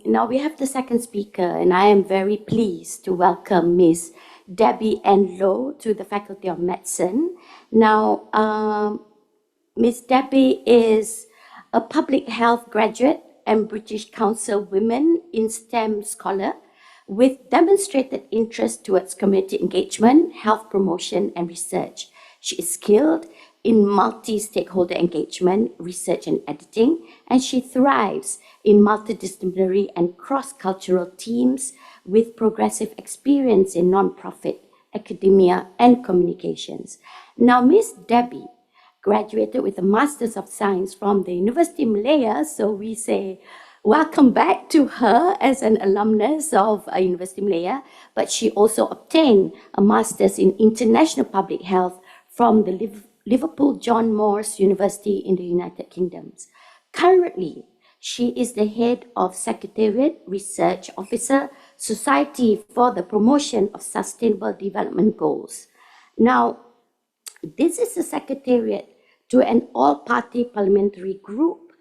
Now we have the second speaker, and I am very pleased to welcome Ms. Debbie N. Low to the Faculty of Medicine. Now, Ms. Debbie is a public health graduate and British Council Women in STEM scholar with demonstrated interest towards community engagement, health promotion, and research. She is skilled in multi-stakeholder engagement, research and editing, and she thrives in multidisciplinary and cross-cultural teams with progressive experience in non-profit, academia, and communications. Now, Ms. Debbie graduated with a Master's of Science from the University of Malaya, so we say welcome back to her as an alumnus of University of Malaya, but she also obtained a Master's in International Public Health from the Liverpool John Moores University in the United Kingdom. Currently, she is the head of Secretariat Research Officer, Society for the Promotion of Sustainable Development Goals. Now, this is a secretariat to an all-party parliamentary group,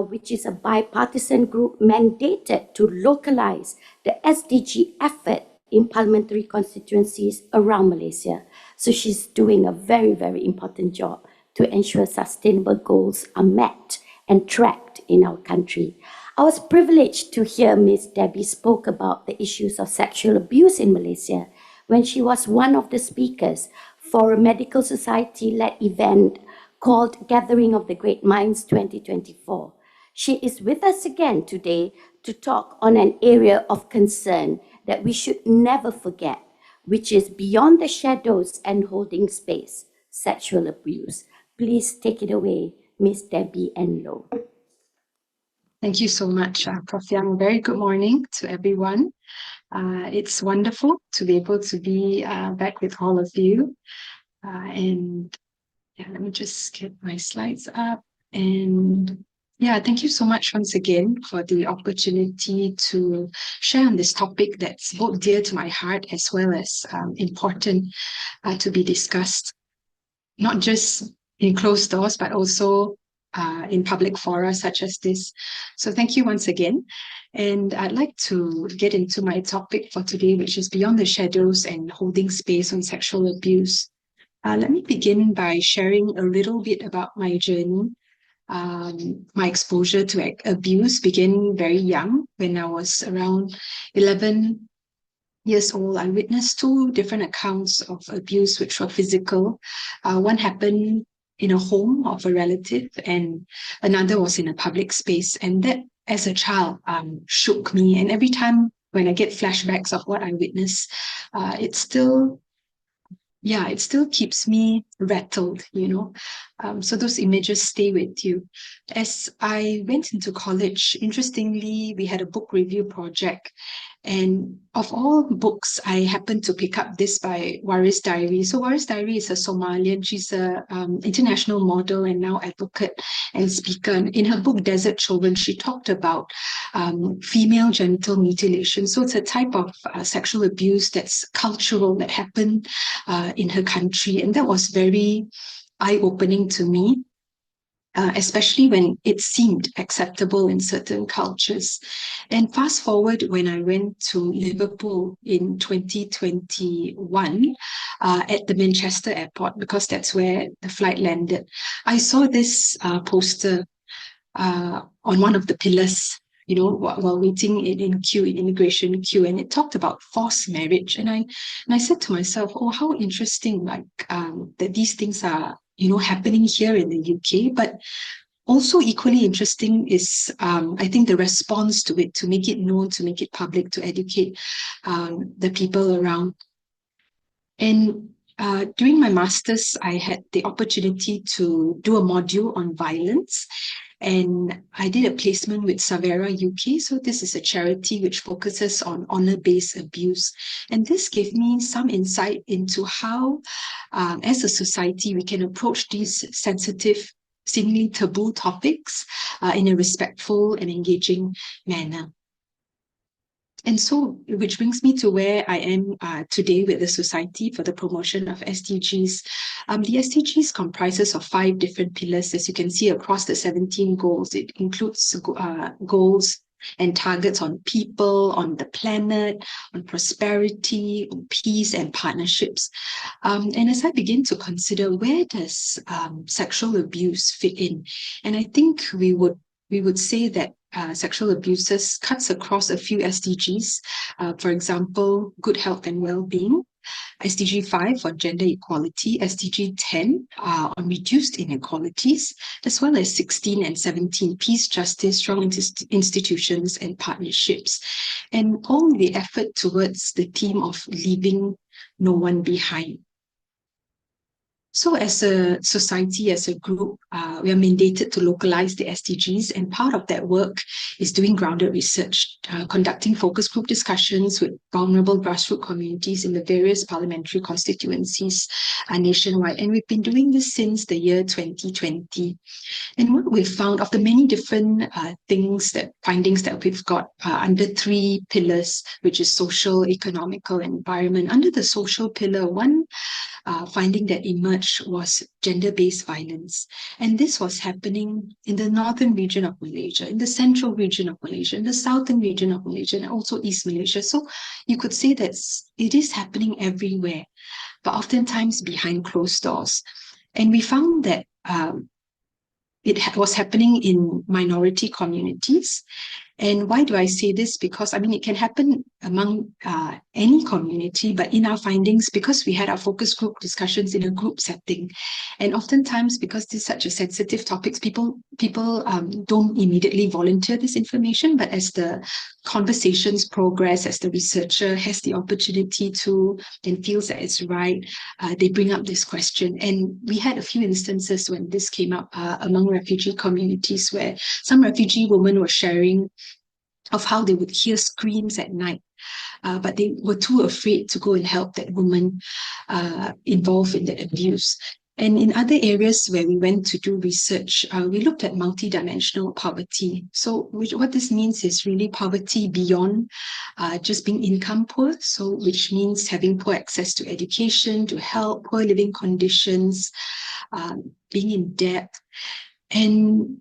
which is a bipartisan group mandated to localize the SDG effort in parliamentary constituencies around Malaysia. So she's doing a very, very important job to ensure sustainable goals are met and tracked in our country. I was privileged to hear Ms. Debbie spoke about the issues of sexual abuse in Malaysia when she was one of the speakers for a medical society-led event called Gathering of the Great Minds 2024. She is with us again today to talk on an area of concern that we should never forget, which is beyond the shadows and holding space, sexual abuse. Please take it away, Ms. Debbie N. Low. Thank you so much, Prof. Yang. Very good morning to everyone. It's wonderful to be able to be back with all of you. And yeah, let me just get my slides up. And yeah, thank you so much once again for the opportunity to share on this topic that's both dear to my heart as well as important to be discussed, not just in closed doors, but also in public fora such as this. So thank you once again. And I'd like to get into my topic for today, which is Beyond the Shadows and Holding Space on Sexual Abuse. Let me begin by sharing a little bit about my journey. My exposure to abuse began very young. When I was around 11 years old, I witnessed two different accounts of abuse which were physical. One happened in a home of a relative and another was in a public space. And that, as a child, shook me. And every time when I get flashbacks of what I witnessed, it still keeps me rattled, you know. So those images stay with you. As I went into college, interestingly, we had a book review project. And of all books, I happened to pick up this by Waris Diary. So Waris Diary is a Somalian. She's an international model and now advocate and speaker. And in her book, Desert Children, she talked about female genital mutilation. So it's a type of sexual abuse that's cultural, that happened in her country. And that was very eye-opening to me. Especially when it seemed acceptable in certain cultures. And fast forward when I went to Liverpool in 2021 at the Manchester airport, because that's where the flight landed, I saw this poster on one of the pillars, you know, while waiting in immigration queue, and it talked about forced marriage. And I said to myself, oh, how interesting, like that these things are, you know, happening here in the UK. But also equally interesting is, I think, the response to it, to make it known, to make it public, to educate the people around. And during my master's, I had the opportunity to do a module on violence. And I did a placement with Savera UK. So this is a charity which focuses on honor-based abuse. And this gave me some insight into how, as a society, we can approach these sensitive, seemingly taboo topics in a respectful and engaging manner. And so, which brings me to where I am today with the Society for the Promotion of SDGs. The SDGs comprises of 5 different pillars, as you can see across the 17 goals. It includes goals and targets on people, on the planet, on prosperity, on peace and partnerships. And as I begin to consider, where does sexual abuse fit in? And I think we would say that sexual abuses cuts across a few SDGs. For example, good health and well-being. SDG 5 on gender equality, SDG 10 on reduced inequalities, as well as 16 and 17, peace, justice, strong institutions, and partnerships. And all the effort towards the theme of leaving no one behind. So as a society, as a group, we are mandated to localize the SDGs, and part of that work is doing grounded research, conducting focus group discussions with vulnerable grassroots communities in the various parliamentary constituencies nationwide. And we've been doing this since the year 2020. And what we've found, of the many different findings that we've got under 3 pillars, which is social, economical, and environment. Under the social pillar, one finding that emerged was gender-based violence. And this was happening in the northern region of Malaysia, in the central region of Malaysia, in the southern region of Malaysia, and also East Malaysia. So you could say that it is happening everywhere, but oftentimes behind closed doors. And we found that it was happening in minority communities. And why do I say this? Because, I mean, it can happen among any community, but in our findings, because we had our focus group discussions in a group setting, and oftentimes because this is such a sensitive topic, people don't immediately volunteer this information, but as the conversations progress, as the researcher has the opportunity to and feels that it's right, they bring up this question. And we had a few instances when this came up among refugee communities, where some refugee women were sharing of how they would hear screams at night, but they were too afraid to go and help that woman involved in the abuse. And in other areas where we went to do research, we looked at multidimensional poverty. So what this means is really poverty beyond just being income poor, so which means having poor access to education, to health, poor living conditions, being in debt. And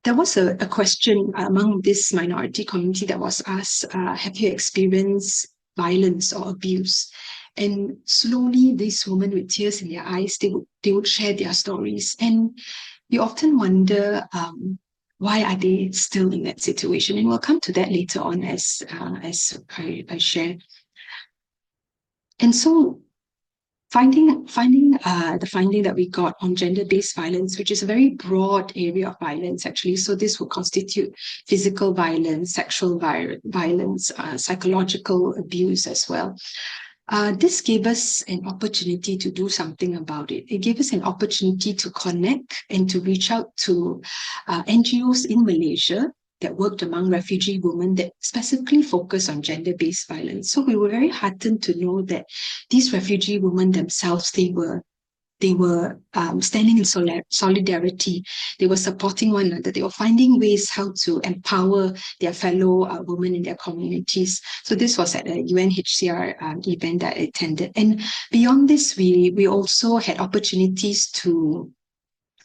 there was a question among this minority community that was asked, have you experienced violence or abuse? And slowly, these women with tears in their eyes, they would share their stories. And you often wonder, why are they still in that situation? And we'll come to that later on as I share. And so the finding that we got on gender-based violence, which is a very broad area of violence, actually. So this would constitute physical violence, sexual violence, psychological abuse as well. This gave us an opportunity to do something about it. It gave us an opportunity to connect and to reach out to NGOs in Malaysia that worked among refugee women that specifically focus on gender-based violence. So we were very heartened to know that these refugee women themselves, they were standing in solidarity. They were supporting one another. They were finding ways how to empower their fellow women in their communities. So this was at a UMHealth event that I attended. And beyond this, we also had opportunities to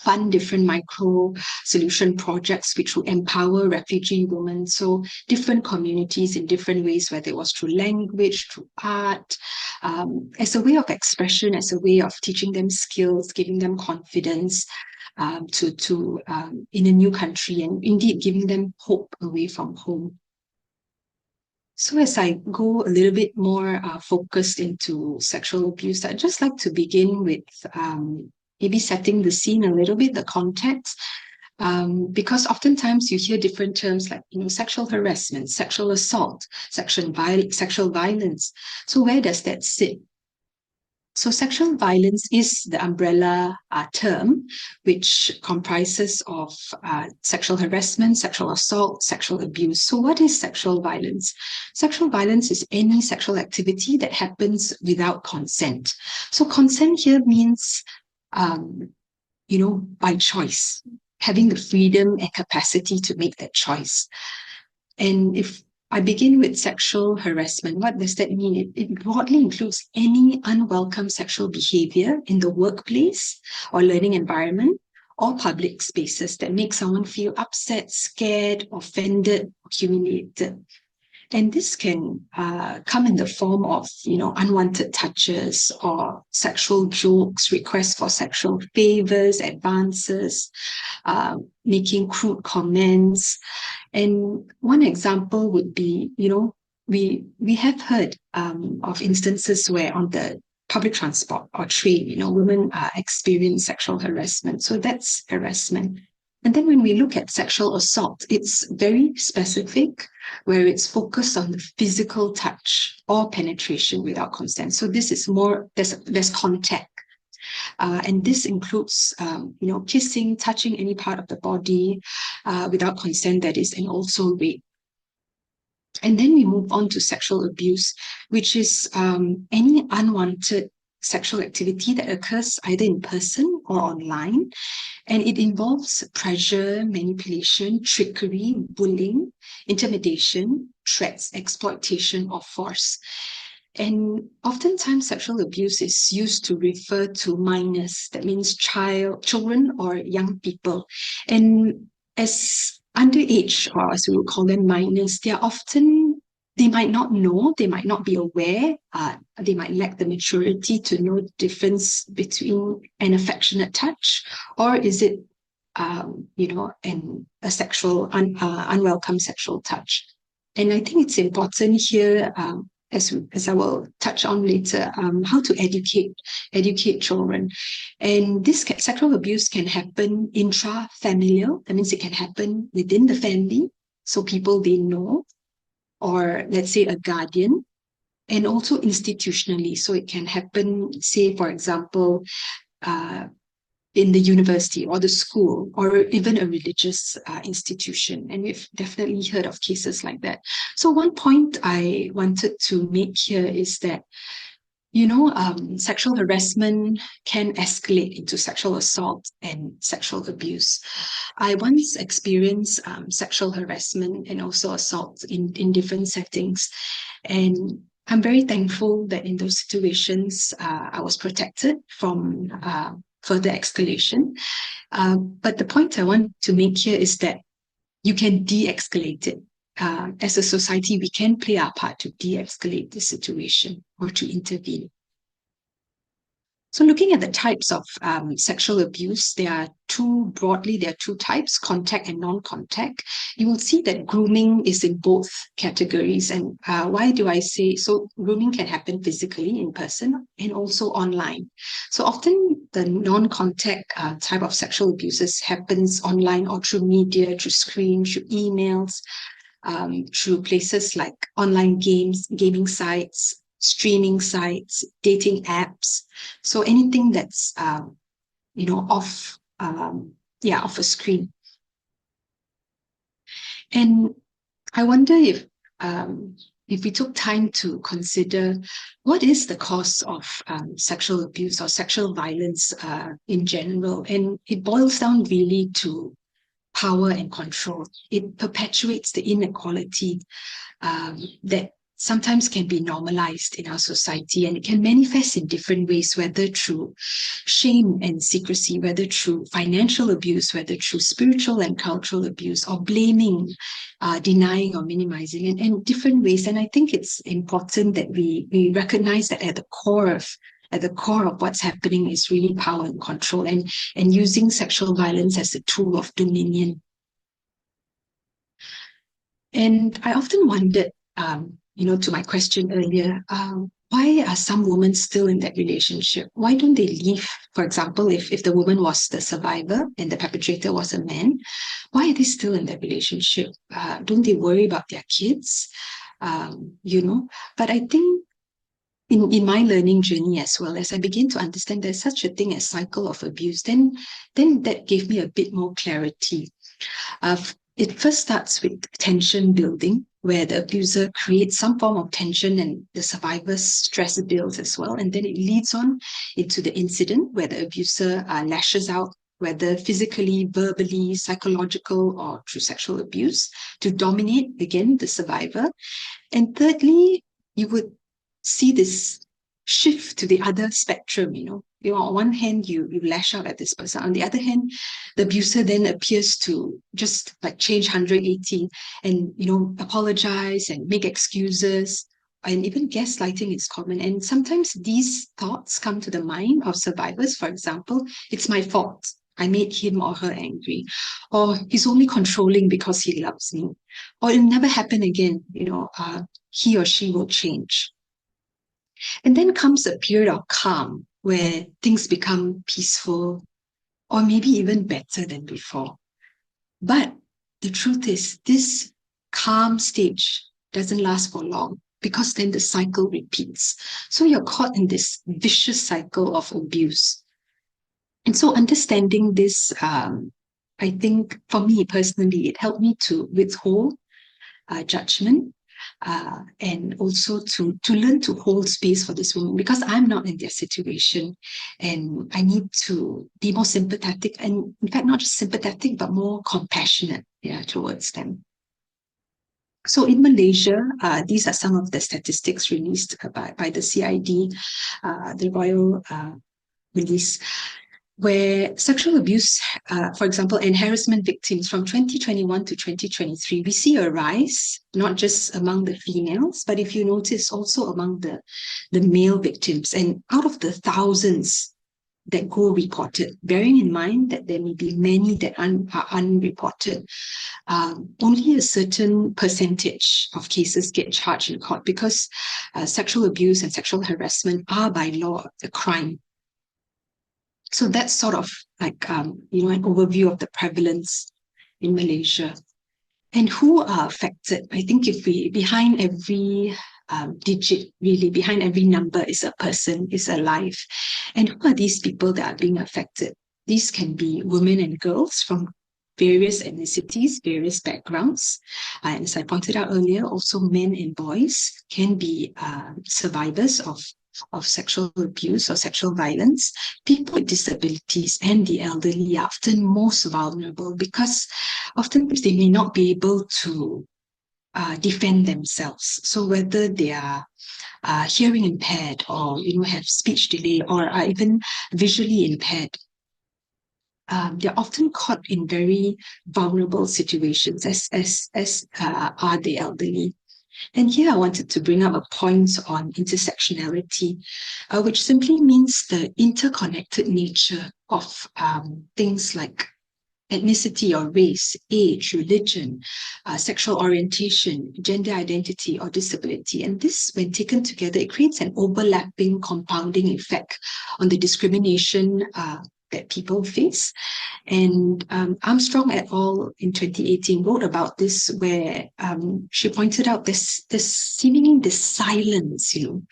fund different micro solution projects which will empower refugee women. So different communities in different ways, whether it was through language, through art, as a way of expression, as a way of teaching them skills, giving them confidence in a new country, and indeed giving them hope away from home. So as I go a little bit more focused into sexual abuse, I'd just like to begin with maybe setting the scene a little bit, the context, because oftentimes you hear different terms like, sexual harassment, sexual assault, sexual violence. So where does that sit? So sexual violence is the umbrella term, which comprises of sexual harassment, sexual assault, sexual abuse. So what is sexual violence? Sexual violence is any sexual activity that happens without consent. So consent here means by choice, having the freedom and capacity to make that choice. And if I begin with sexual harassment, what does that mean? It broadly includes any unwelcome sexual behavior in the workplace or learning environment, or public spaces that make someone feel upset, scared, offended, or humiliated. And this can come in the form of, unwanted touches or sexual jokes, requests for sexual favors, advances, making crude comments. And one example would be, we have heard of instances where on the public transport or train, women experience sexual harassment. So that's harassment. And then when we look at sexual assault, it's very specific, where it's focused on the physical touch or penetration without consent. So this is more, there's contact. And this includes, kissing, touching any part of the body without consent, that is, and also rape. And then we move on to sexual abuse, which is any unwanted sexual activity that occurs either in person or online. And it involves pressure, manipulation, trickery, bullying, intimidation, threats, exploitation, or force. And oftentimes sexual abuse is used to refer to minors, that means children or young people. And as underage, or as we would call them, minors, they might not know, they might not be aware, they might lack the maturity to know the difference between an affectionate touch, or is it, a sexual, unwelcome sexual touch. And I think it's important here, as I will touch on later, how to educate children. And this sexual abuse can happen intrafamilial. That means it can happen within the family, so people they know, or let's say a guardian, and also institutionally. So it can happen, say, for example, in the university or the school, or even a religious institution. And we've definitely heard of cases like that. So one point I wanted to make here is that, sexual harassment can escalate into sexual assault and sexual abuse. I once experienced sexual harassment and also assault in different settings. And I'm very thankful that in those situations, I was protected from further escalation. But the point I want to make here is that you can de-escalate it. As a society, we can play our part to de-escalate the situation or to intervene. So looking at the types of sexual abuse, there are two types, contact and non-contact. You will see that grooming is in both categories. And why do I say so? Grooming can happen physically in person and also online. So often the non-contact type of sexual abuses happens online or through media, through screens, through emails, through places like online games, gaming sites, streaming sites, dating apps. So anything that's, off a screen. And I wonder if we took time to consider what is the cause of sexual abuse or sexual violence in general. And it boils down really to power and control. It perpetuates the inequality that sometimes can be normalized in our society, and it can manifest in different ways, whether through shame and secrecy, whether through financial abuse, whether through spiritual and cultural abuse, or blaming, denying, or minimizing, and different ways. And I think it's important that we recognize that at the core of what's happening is really power and control, and using sexual violence as a tool of dominion. And I often wondered, to my question earlier, why are some women still in that relationship? Why don't they leave? For example, if the woman was the survivor and the perpetrator was a man, why are they still in that relationship? Don't they worry about their kids? But I think in my learning journey as well, as I begin to understand there's such a thing as cycle of abuse, then that gave me a bit more clarity. It first starts with tension building, where the abuser creates some form of tension and the survivor's stress builds as well. And then it leads on into the incident where the abuser lashes out, whether physically, verbally, psychological, or through sexual abuse, to dominate, again, the survivor. And thirdly, you would see this shift to the other spectrum, on one hand, you lash out at this person. On the other hand, the abuser then appears to just like change 180 and, apologize and make excuses. And even gaslighting is common. And sometimes these thoughts come to the mind of survivors. For example, it's my fault. I made him or her angry. Or he's only controlling because he loves me. Or it'll never happen again. He or she will change. And then comes a period of calm where things become peaceful or maybe even better than before. But the truth is, this calm stage doesn't last for long because then the cycle repeats. So you're caught in this vicious cycle of abuse. And so understanding this, I think for me personally, it helped me to withhold judgment and also to learn to hold space for this woman because I'm not in their situation and I need to be more sympathetic and in fact not just sympathetic but more compassionate towards them. So in Malaysia, these are some of the statistics released by the CID, the Royal Release, where sexual abuse, for example, and harassment victims from 2021 to 2023, we see a rise, not just among the females, but if you notice also among the male victims. And out of the thousands that go reported, bearing in mind that there may be many that are unreported, only a certain percentage of cases get charged in court because sexual abuse and sexual harassment are by law a crime. So that's sort of like, an overview of the prevalence in Malaysia. And who are affected? I think behind every digit, really, behind every number is a person, is a life. And who are these people that are being affected? These can be women and girls from various ethnicities, various backgrounds. And as I pointed out earlier, also men and boys can be survivors of sexual abuse or sexual violence. People with disabilities and the elderly are often most vulnerable because often they may not be able to defend themselves. So whether they are hearing impaired or have speech delay or are even visually impaired, they're often caught in very vulnerable situations as are the elderly. And here I wanted to bring up a point on intersectionality, which simply means the interconnected nature of things like ethnicity or race, age, religion, sexual orientation, gender identity, or disability. And this, when taken together, it creates an overlapping compounding effect on the discrimination that people face. And Armstrong et al. In 2018 wrote about this, where she pointed out this seemingly this silence, in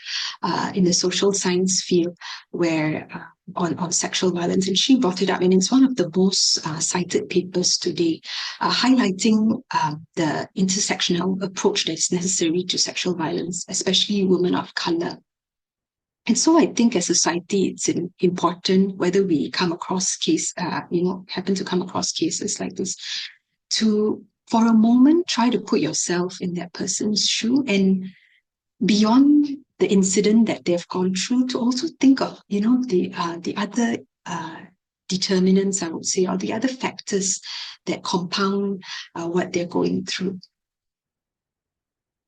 the social science field, where on sexual violence, and she brought it up, and it's one of the most cited papers today, highlighting the intersectional approach that is necessary to sexual violence, especially women of color. And so I think as a society, it's important, whether we come across happen to come across cases like this, to, for a moment, try to put yourself in that person's shoe and beyond the incident that they've gone through, to also think of, the other determinants, I would say, or the other factors that compound what they're going through.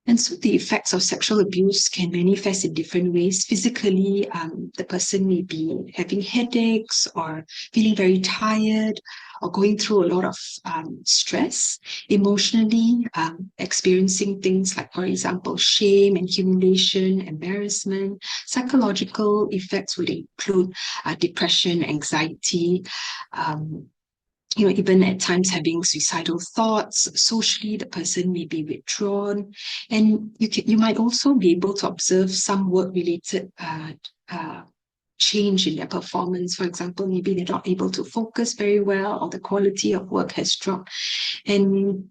And so the effects of sexual abuse can manifest in different ways. Physically, the person may be having headaches or feeling very tired or going through a lot of stress. Emotionally, experiencing things like, for example, shame and humiliation, embarrassment. Psychological effects would include depression, anxiety, even at times having suicidal thoughts. Socially, the person may be withdrawn. And you might also be able to observe some work-related change in their performance. For example, maybe they're not able to focus very well, or the quality of work has dropped. And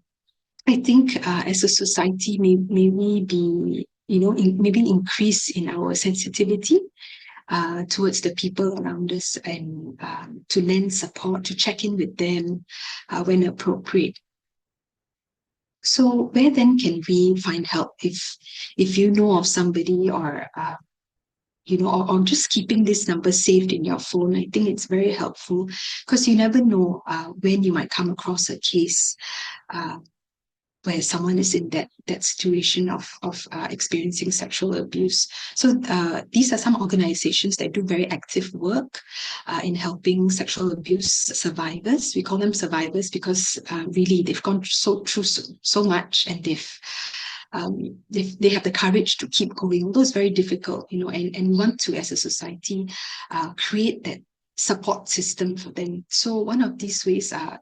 I think as a society, may we be, maybe increase in our sensitivity towards the people around us, and to lend support, to check in with them when appropriate. So where then can we find help if you know of somebody, or or just keeping this number saved in your phone. I think it's very helpful because you never know when you might come across a case where someone is in that situation of experiencing sexual abuse. So these are some organizations that do very active work in helping sexual abuse survivors. We call them survivors because really they've gone through so much, and they have the courage to keep going, although it's very difficult, and want to, as a society, create that support system for them. So one of these ways are,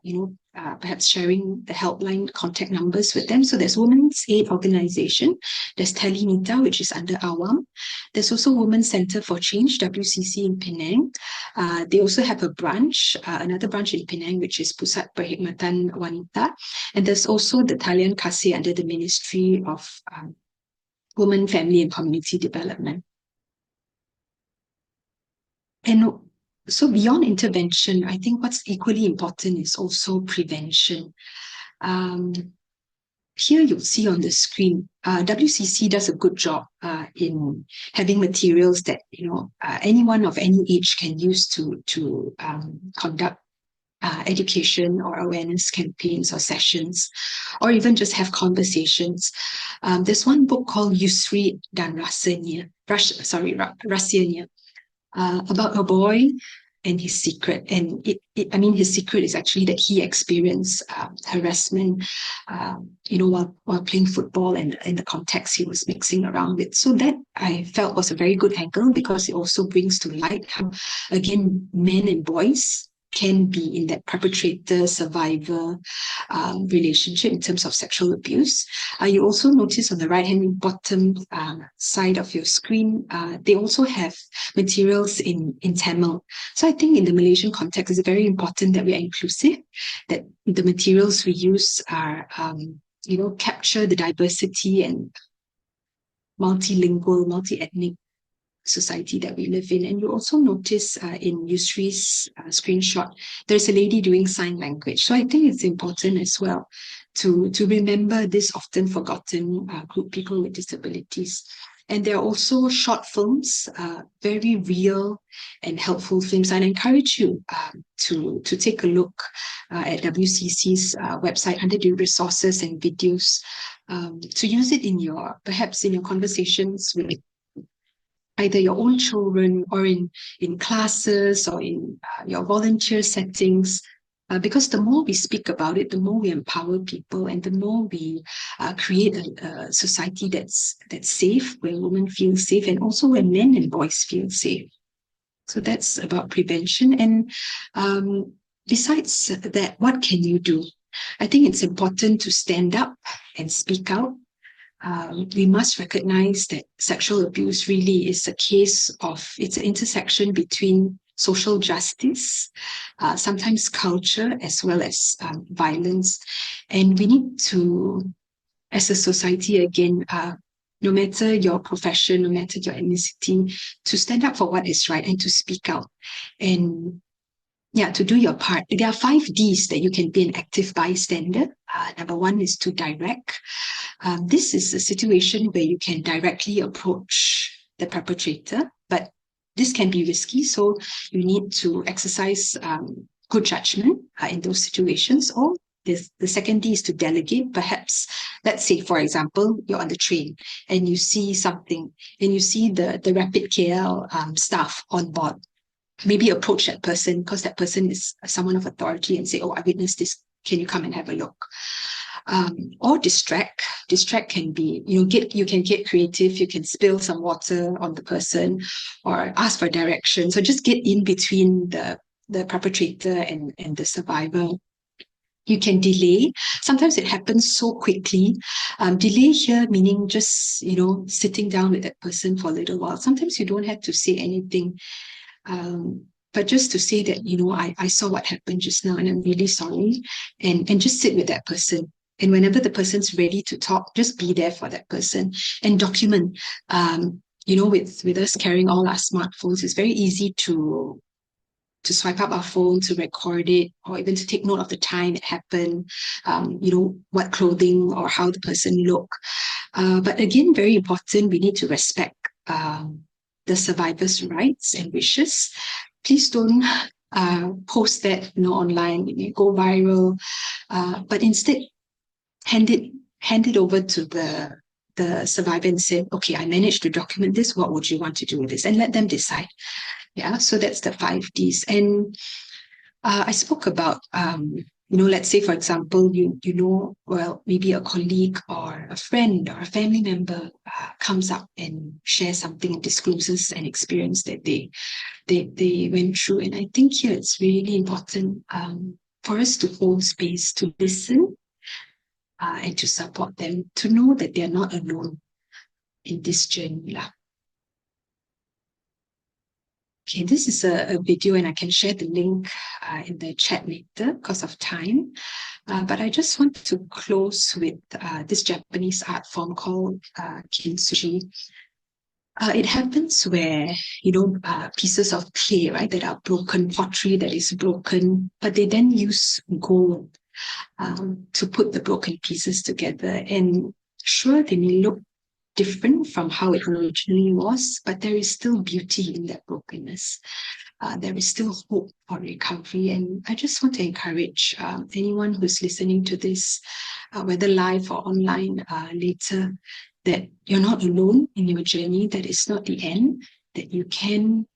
perhaps sharing the helpline contact numbers with them. So there's Women's Aid Organization, there's Telinita, which is under AWAM. There's also Women's Center for Change, WCC in Penang. They also have a branch, another branch in Penang, which is Pusat Perkhidmatan Wanita. And there's also the Talian Kasih under the Ministry of Women, Family and Community Development. And so beyond intervention, I think what's equally important is also prevention. Here you'll see on the screen, WCC does a good job in having materials that anyone of any age can use to conduct education or awareness campaigns or sessions, or even just have conversations. There's one book called Yusri dan Rahsianya, about a boy and his secret. And his secret is actually that he experienced harassment, while playing football and in the context he was mixing around with. So that I felt was a very good angle because it also brings to light how, again, men and boys can be in that perpetrator-survivor relationship in terms of sexual abuse. You also notice on the right-hand bottom side of your screen, they also have materials in Tamil. So I think in the Malaysian context, it's very important that we are inclusive, that the materials we use are, capture the diversity and multilingual, multi-ethnic society that we live in. And you also notice in Yusri's screenshot, there's a lady doing sign language. So I think it's important as well to remember this often forgotten group, people with disabilities. And there are also short films, very real and helpful films. And I encourage you to take a look at WCC's website under the resources and videos, to use it perhaps in your conversations with either your own children or in classes or in your volunteer settings. Because the more we speak about it, the more we empower people, and the more we create a society that's safe, where women feel safe, and also where men and boys feel safe. So that's about prevention. And besides that, what can you do? I think it's important to stand up and speak out. We must recognize that sexual abuse really is a case of, it's an intersection between social justice, sometimes culture, as well as violence. And we need to, as a society, again, no matter your profession, no matter your ethnicity, to stand up for what is right and to speak out. And to do your part. There are 5 Ds that you can be an active bystander. Number 1 is to direct. This is a situation where you can directly approach the perpetrator, but this can be risky, so you need to exercise good judgment in those situations. Or the second D is to delegate. Perhaps, let's say, for example, you're on the train and you see something, and you see the Rapid KL staff on board. Maybe approach that person, because that person is someone of authority, and say, "Oh, I witnessed this. Can you come and have a look?" Or distract. Distract can be, you can get creative. You can spill some water on the person, or ask for direction. So just get in between the perpetrator and the survivor. You can delay. Sometimes it happens so quickly. Delay here meaning just, sitting down with that person for a little while. Sometimes you don't have to say anything. But just to say that, I saw what happened just now and I'm really sorry, and just sit with that person. And whenever the person's ready to talk, just be there for that person and document. With us carrying all our smartphones, it's very easy to swipe up our phone, to record it, or even to take note of the time it happened, what clothing or how the person looked. But again, very important, we need to respect the the survivor's rights and wishes. Please don't post that online, it may go viral, but instead hand it over to the survivor and say, okay, I managed to document this. What would you want to do with this? And let them decide. Yeah, so that's the 5Ds. And I spoke about, let's say, for example, well, maybe a colleague or a friend or a family member comes up and shares something and discloses an experience that they went through. And I think here it's really important for us to hold space, to listen, and to support them, to know that they're not alone in this journey. Okay, this is a video, and I can share the link in the chat later because of time. But I just want to close with this Japanese art form called kintsugi. It happens where, pieces of clay, right, that are broken, pottery that is broken, but they then use gold to put the broken pieces together. And sure, they may look different from how it originally was, but there is still beauty in that brokenness. There is still hope for recovery. And I just want to encourage anyone who's listening to this, whether live or online later, that you're not alone in your journey, that it's not the end, that you can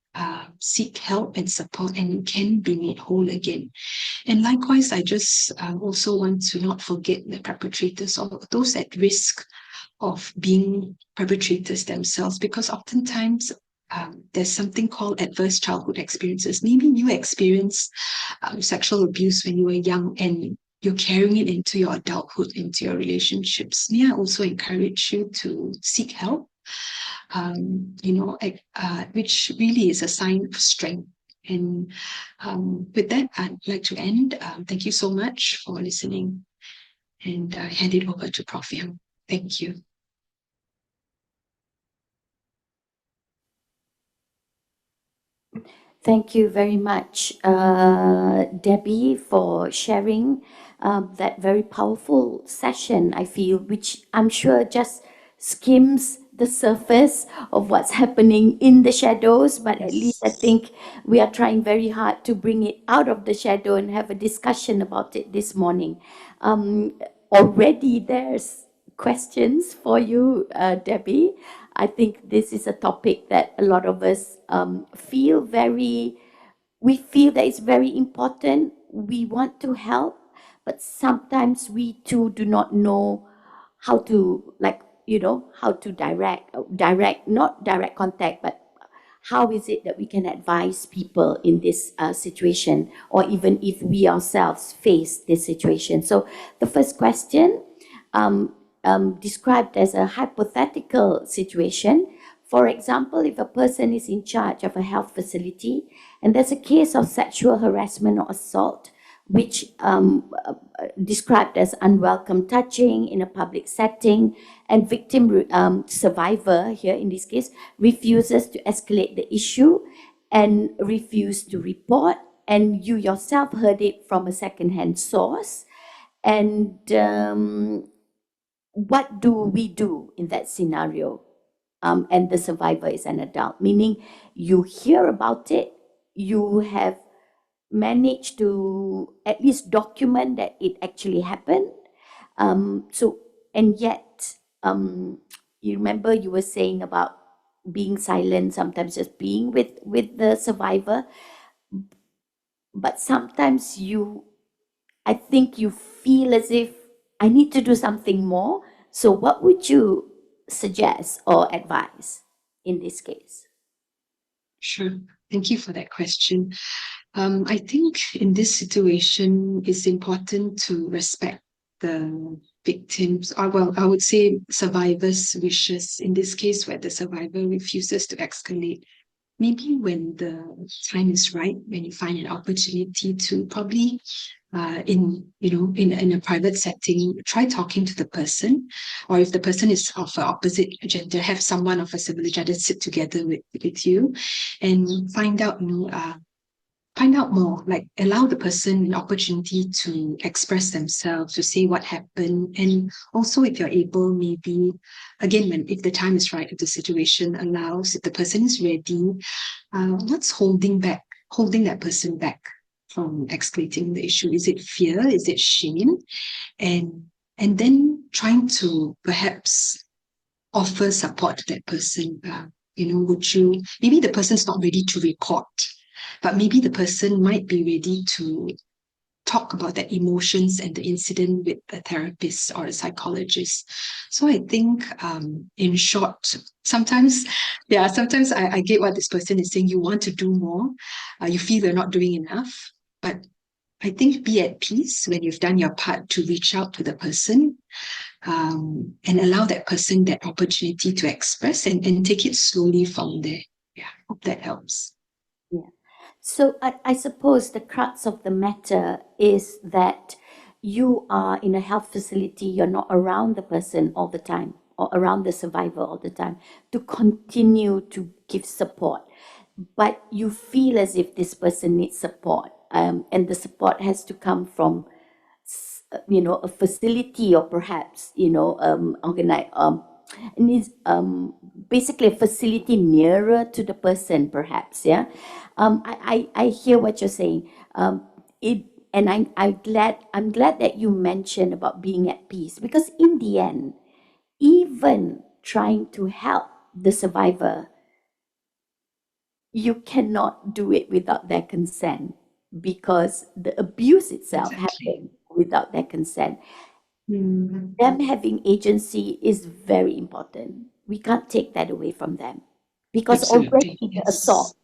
seek help and support, and you can be made whole again. And likewise, I just also want to not forget the perpetrators or those at risk of being perpetrators themselves, because oftentimes there's something called adverse childhood experiences. Maybe you experienced sexual abuse when you were young and you're carrying it into your adulthood, into your relationships. May I also encourage you to seek help, which really is a sign of strength. And with that, I'd like to end. Thank you so much for listening, and I hand it over to Prof. Yang. Thank you. Thank you very much, Debbie, for sharing that very powerful session, I feel, which I'm sure just skims the surface of what's happening in the shadows, but at least I think we are trying very hard to bring it out of the shadow and have a discussion about it this morning. Already there's questions for you, Debbie. I think this is a topic that a lot of us we feel that it's very important. We want to help, but sometimes we too do not know how to, how to not direct contact, but how is it that we can advise people in this situation, or even if we ourselves face this situation. So the first question, described as a hypothetical situation. For example, if a person is in charge of a health facility and there's a case of sexual harassment or assault, which described as unwelcome touching in a public setting, and victim survivor here in this case refuses to escalate the issue and refuse to report, and you yourself heard it from a second-hand source. And what do we do in that scenario? And the survivor is an adult, meaning you hear about it, you have managed to at least document that it actually happened. And yet, you remember you were saying about being silent, sometimes just being with the survivor, but sometimes I think you feel as if I need to do something more. So what would you suggest or advise in this case? Sure. Thank you for that question. I think in this situation, it's important to respect the victims, or well, I would say survivors' wishes. In this case, where the survivor refuses to escalate, maybe when the time is right, when you find an opportunity to probably in a private setting, try talking to the person, or if the person is of the opposite gender, have someone of a similar gender sit together with you and find out find out more, like allow the person an opportunity to express themselves, to say what happened. And also, if you're able, maybe again, if the time is right, if the situation allows, if the person is ready, what's holding that person back from escalating the issue? Is it fear? Is it shame? And then trying to perhaps offer support to that person. Would you, maybe the person's not ready to report, but maybe the person might be ready to talk about their emotions and the incident with a therapist or a psychologist. So I think, in short, sometimes I get what this person is saying. You want to do more, you feel you're not doing enough, but I think be at peace when you've done your part to reach out to the person, and allow that person that opportunity to express, and take it slowly from there. Yeah, hope that helps. Yeah. So I suppose the crux of the matter is that you are in a health facility, you're not around the person all the time or around the survivor all the time to continue to give support. But you feel as if this person needs support, and the support has to come from a facility, or perhaps organize needs basically a facility nearer to the person, perhaps. Yeah. I hear what you're saying. It and I'm glad that you mentioned about being at peace, because in the end, even trying to help the survivor, you cannot do it without their consent, because the abuse itself Exactly. happened without their consent. Mm, Them having agency is very important. We can't take that away from them, because already absolutely. the Yes, assault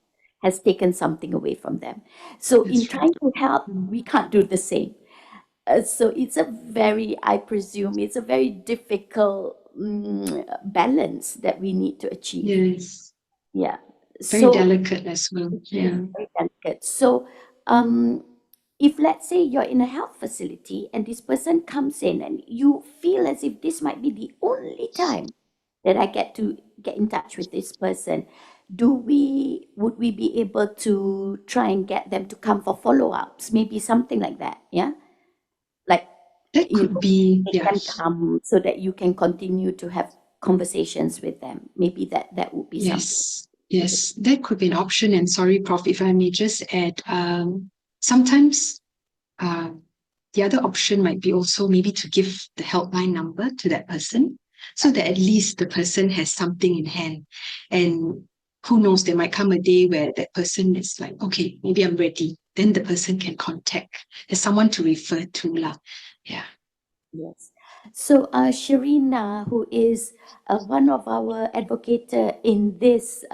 has taken something away from them. So in that's right. trying to help, Mm, we can't do the same. So I presume it's a very difficult balance that we need to achieve. yes, Yeah. very So delicate as well. it's Yeah. very delicate. So, um, if let's say you're in a health facility and this person comes in and you feel as if this might be the only time that I get to get in touch with this person, would we be able to try and get them to come for follow-ups? Maybe something like that, yeah? Like, That could be, they yeah. can come so that you can continue to have conversations with them. Maybe that would be something. Yes, yes, that could be an option. And sorry, Prof, if I may just add, sometimes uh, the other option might be also maybe to give the helpline number to that person, so that at least the person has something in hand. And who knows, there might come a day where that person is like, okay, maybe I'm ready. Then the person can contact. There's someone to refer to. Lah. Yeah. Yes. So, Sharina, who is one of our advocator in this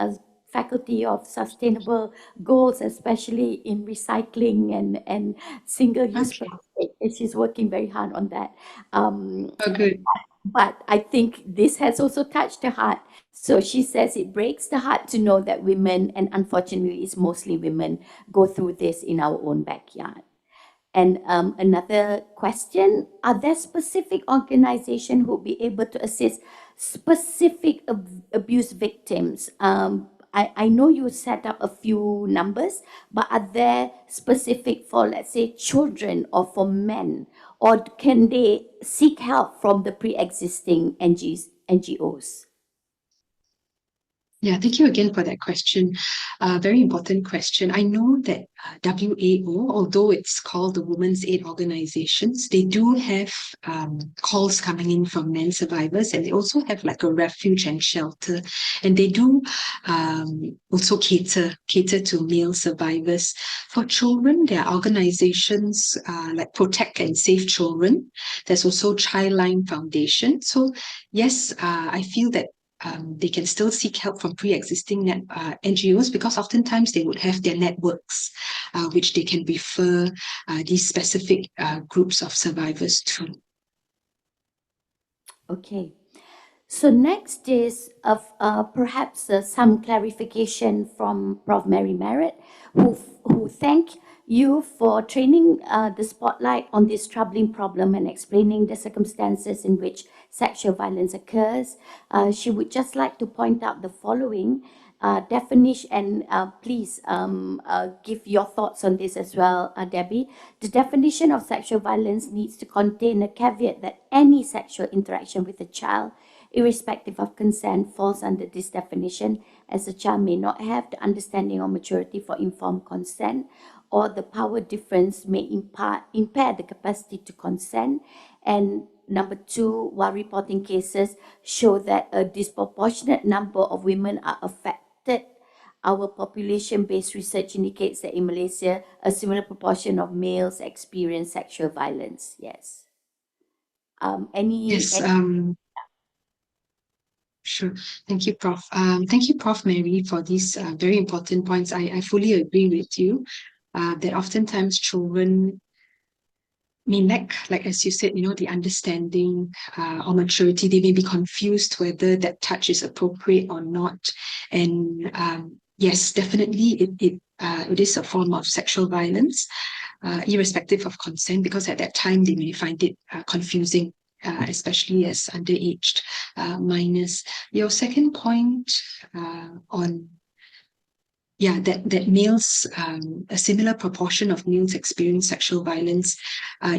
Faculty of Sustainable Goals, especially in recycling and single-use Okay. plastic, and she's working very hard on that. Um, Oh, good. but I think this has also touched her heart. So she says it breaks the heart to know that women, and unfortunately, it's mostly women, go through this in our own backyard. And another question, are there specific organizations who will be able to assist specific abuse victims? I know you set up a few numbers, but are there specific for, let's say, children or for men? Or can they seek help from the pre-existing NGOs? Yeah, thank you again for that question. Very important question. I know that WAO, although it's called the Women's Aid Organizations, they do have calls coming in from men survivors, and they also have like a refuge and shelter, and they do also cater to male survivors. For children, there are organizations like Protect and Save Children. There's also Childline Foundation. So yes, I feel that they can still seek help from pre-existing NGOs, because oftentimes they would have their networks, which they can refer these specific groups of survivors to. Okay. So next is of perhaps some clarification from Prof. Mary Merritt, who thank you for training the spotlight on this troubling problem and explaining the circumstances in which sexual violence occurs. She would just like to point out the following, definition, and please give your thoughts on this as well, Debbie. The definition of sexual violence needs to contain a caveat that any sexual interaction with a child, irrespective of consent, falls under this definition, as the child may not have the understanding or maturity for informed consent, or the power difference may impair the capacity to consent. And number two, while reporting cases show that a disproportionate number of women are affected, our population-based research indicates that in Malaysia, a similar proportion of males experience sexual violence. Yes. Yes, sure. Thank you, Prof. Thank you, Prof. Mary, for these very important points. I fully agree with you that oftentimes children may lack, like as you said, the understanding or maturity. They may be confused whether that touch is appropriate or not. And yes, definitely, it is a form of sexual violence, irrespective of consent, because at that time they may find it confusing. Especially as underaged minors. Your second point on that males, a similar proportion of males experience sexual violence.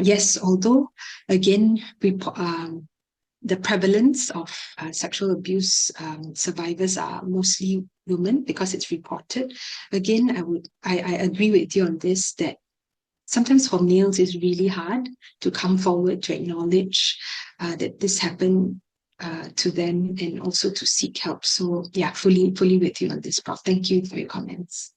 Yes, although again, the prevalence of sexual abuse survivors are mostly women because it's reported. Again, I agree with you on this, that sometimes for males it's really hard to come forward to acknowledge that this happened to them, and also to seek help. So yeah, fully with you on this, Prof. Thank you for your comments.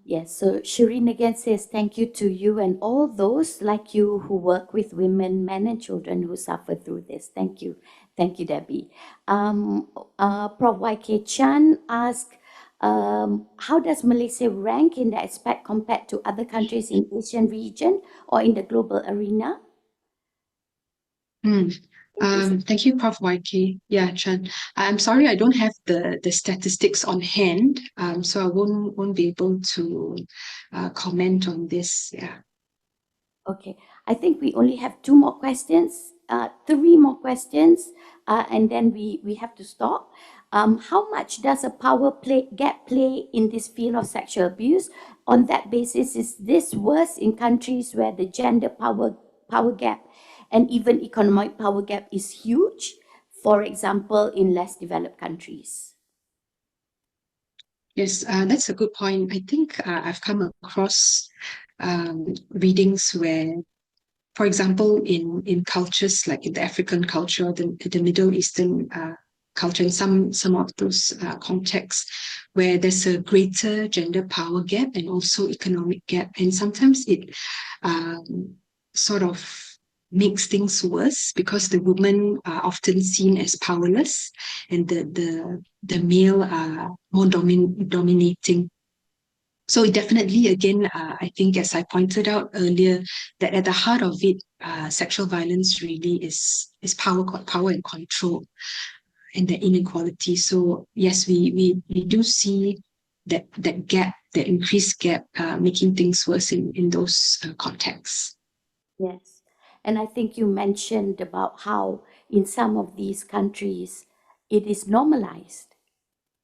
Yes, so Shireen again says thank you to you and all those like you who work with women, men, and children who suffer through this. Thank you, Debbie. Prof. YK Chan asked, how does Malaysia rank in that aspect compared to other countries in Asian region or in the global arena? Thank you, Prof. YK. Yeah, Chan. I'm sorry, I don't have the statistics on hand, so I won't be able to comment on this. Yeah. Okay, I think we only have three more questions, and then we have to stop. How much does a gap play in this field of sexual abuse? On that basis, is this worse in countries where the gender power gap and even economic power gap is huge? For example, in less developed countries. Yes, that's a good point. I think I've come across readings where, for example, in cultures like in the African culture, the Middle Eastern culture, in some of those contexts, where there's a greater gender power gap and also economic gap, and sometimes it sort of makes things worse because the women are often seen as powerless, and the male are more dominating. So definitely, again, I think, as I pointed out earlier, that at the heart of it, sexual violence really is power and control, and the inequality. So yes, we do see that gap, that increased gap, making things worse in those contexts. Yes. And I think you mentioned about how in some of these countries it is normalized,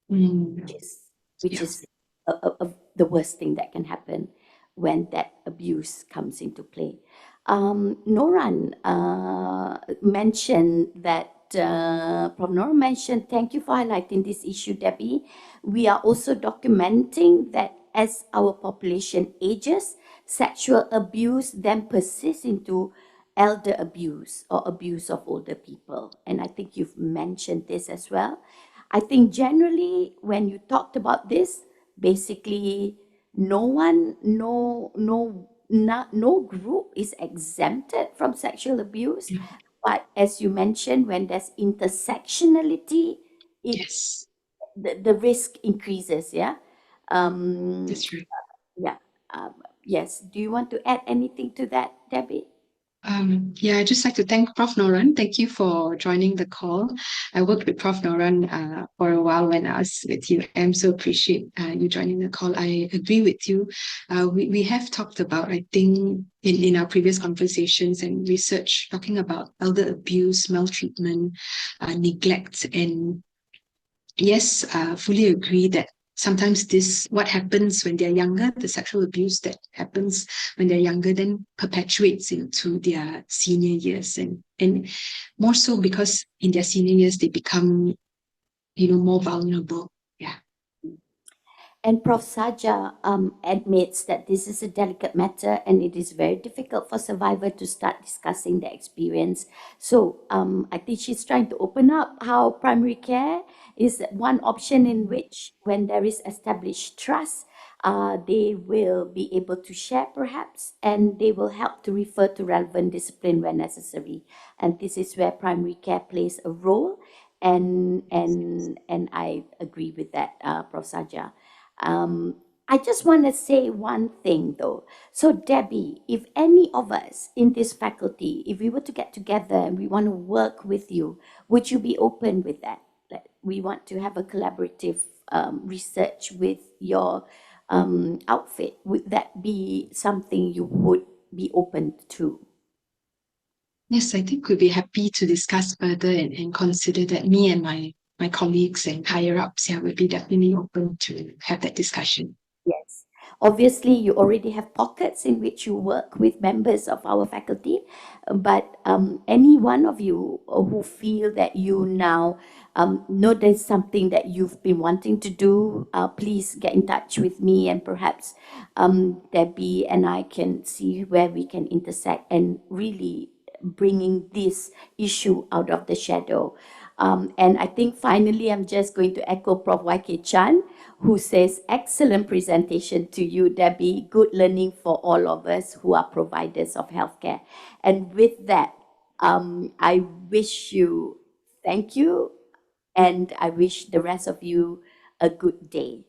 which is the worst thing that can happen when that abuse comes into play. Noran mentioned that, Prof. Noran mentioned, thank you for highlighting this issue, Debbie. We are also documenting that as our population ages, sexual abuse then persists into elder abuse or abuse of older people. And I think you've mentioned this as well. I think generally when you talked about this, basically no group is exempted from sexual abuse. Yeah. But as you mentioned, when there's intersectionality, Yes, the risk increases. Yeah. that's right. Yeah. Yes. Do you want to add anything to that, Debbie? Yeah, I'd just like to thank Prof. Noran. Thank you for joining the call. I worked with Prof. Noran for a while when I was with you. I so appreciate you joining the call. I agree with you. We have talked about, I think, in our previous conversations and research, talking about elder abuse, maltreatment, neglect, and yes, fully agree that sometimes this what happens when they're younger, the sexual abuse that happens when they're younger, then perpetuates into their senior years, and more so because in their senior years they become more vulnerable. Yeah. And Prof. Saja admits that this is a delicate matter and it is very difficult for survivor to start discussing their experience. So I think she's trying to open up how primary care is one option in which, when there is established trust, they will be able to share perhaps, and they will help to refer to relevant discipline where necessary. And this is where primary care plays a role. And I agree with that, Prof. Saja. I just want to say one thing though. So, Debbie, if any of us in this faculty, if we were to get together and we want to work with you, would you be open with that? Like, we want to have a collaborative research with your outfit. Would that be something you would be open to? Yes, I think we'd be happy to discuss further and consider that. Me and my colleagues and higher ups, yeah, would be definitely open to have that discussion. Yes. Obviously, you already have pockets in which you work with members of our faculty, but any one of you who feel that you now know there's something that you've been wanting to do, please get in touch with me, and perhaps Debbie and I can see where we can intersect and really bringing this issue out of the shadow. And I think finally, I'm just going to echo Prof. YK Chan, who says, excellent presentation to you, Debbie. Good learning for all of us who are providers of healthcare. And with that, I wish you thank you, and I wish the rest of you a good day.